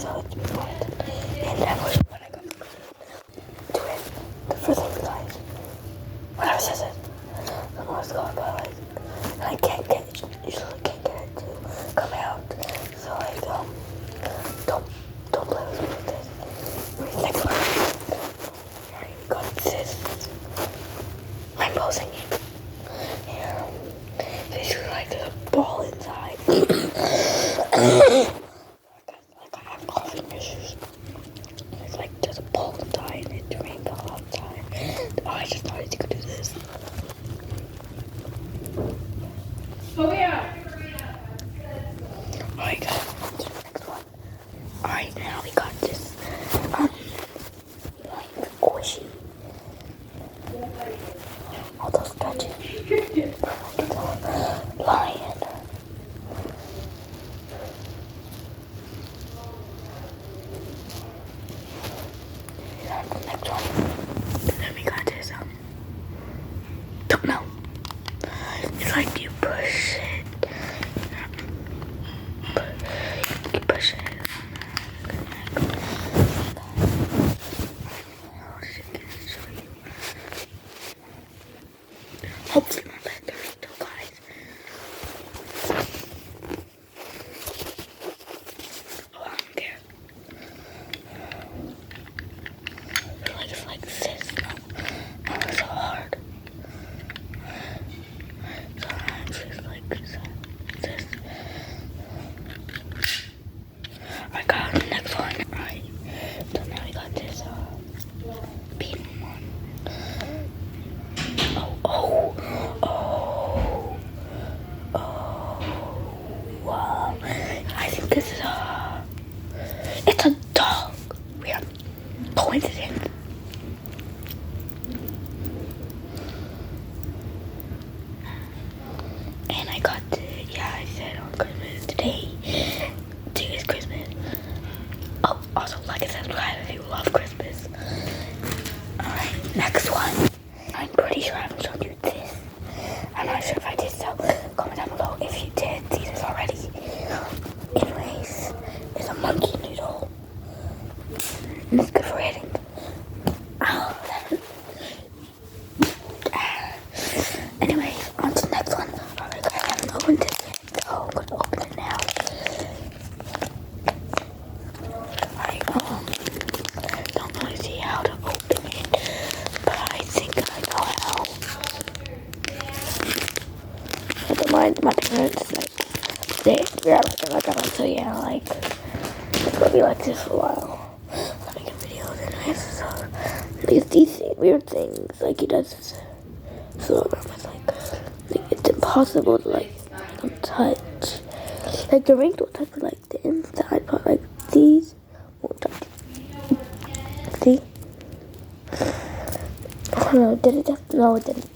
so it's been fun. And that was when I got to do it. The first thing, guys, when I was says it, I don't know what's going on, like, I can't get it, usually can't get it to come out. So, like, don't play with me with this. Next one. Alright, we got this rainbow singing. Here, basically, like, there's a ball inside. Like, I have coughing issues. It's like there's a ball inside and it's a rainbow outside. Oh, I just thought you could do this. Oh yeah. Alright guys, on to the next one. Alright, now we got this like squishy. All those touches. Lion. And the next one. Then we got this don't know. It's like you push it. You push it. Hopefully my legs are still, guys. Oh, I don't care. It's like this. No, it's so hard. So I'm just like this. I got the next one. Alright. So now we got this beam one. Wow. I think this is it's a dog. We have coincidence. And I got I said on Christmas today is Christmas. Oh, also like and subscribe if you love Christmas. Alright, next one. I'm pretty sure I haven't shown you this. I'm not sure if I did, so comment down below if you did see this already. Anyways, it's a monkey noodle. And it's good for hitting. Anyways, on to the next one. Alright guys, I haven't opened it yet, so I'm gonna open it now. Alright, don't really see how to open it, but I think I know how. But my parents like I so yeah, like it's gonna be like this for a while. I'm making videos anyways, so these weird things like he does. So it's like it's impossible to like touch. Like the rings will touch like the inside, but like these won't touch. See? Oh no, did it just? No, it didn't.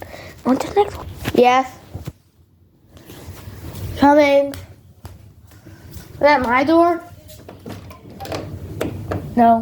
On to the next one. Yes. Coming. Is that my door? No.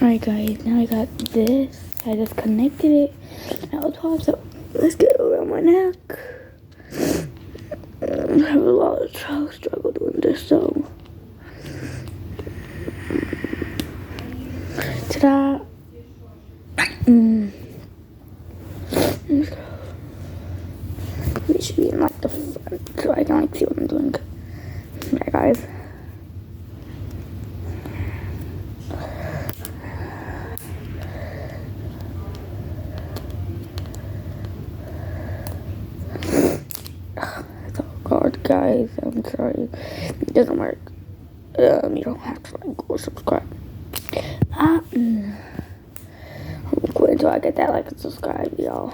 Alright guys, now I got this. I just connected it. Now it's off, so let's get it around my neck. I have a lot of struggle doing this, so. Ta-da! It should be in like the front, so I can like see what I'm doing. Alright, guys. It's all God, guys. I'm sorry. It doesn't work. You don't have to like or subscribe. I'm quit until I get that like and subscribe, y'all.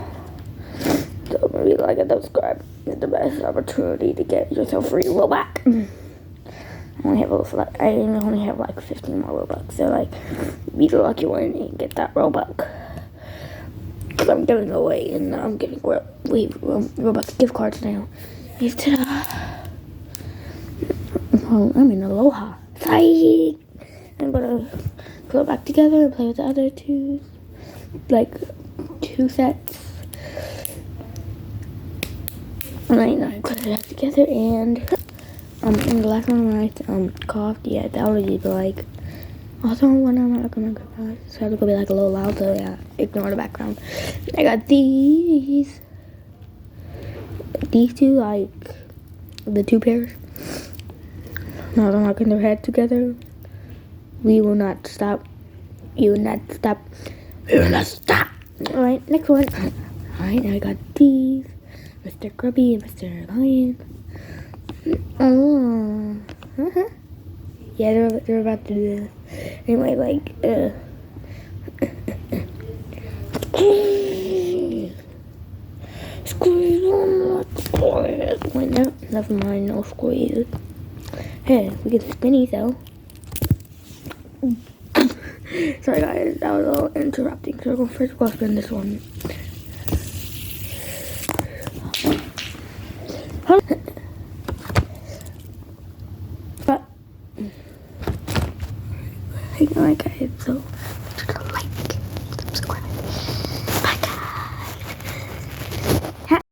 So maybe like and subscribe is the best opportunity to get yourself free Robux. I only have like 15 more Robux. So like, be the lucky one and get that Robux. Cause I'm giving away and I'm giving Robux gift cards now. Oh, I'm in Aloha. Psych! I'm gonna put it back together and play with the other two, like 2 sets. And I put it back together and the last one when I coughed, yeah, that would be like. Also, when I'm not gonna go, so it's gonna be like a little loud, so yeah, ignore the background. I got these two, like the 2 pairs. Now they're knocking their head together. We will not stop. You will not stop. We will not stop. Alright, next one. Alright, now I got these. Mr. Grubby and Mr. Lion. Oh. Yeah, they're about to do this. Anyway, like, squeeze. Wait, no, never mind, no squeeze. Hey, we get spinny though. Sorry guys, that was a little interrupting. So we're going first go spin this one. But hey guys, so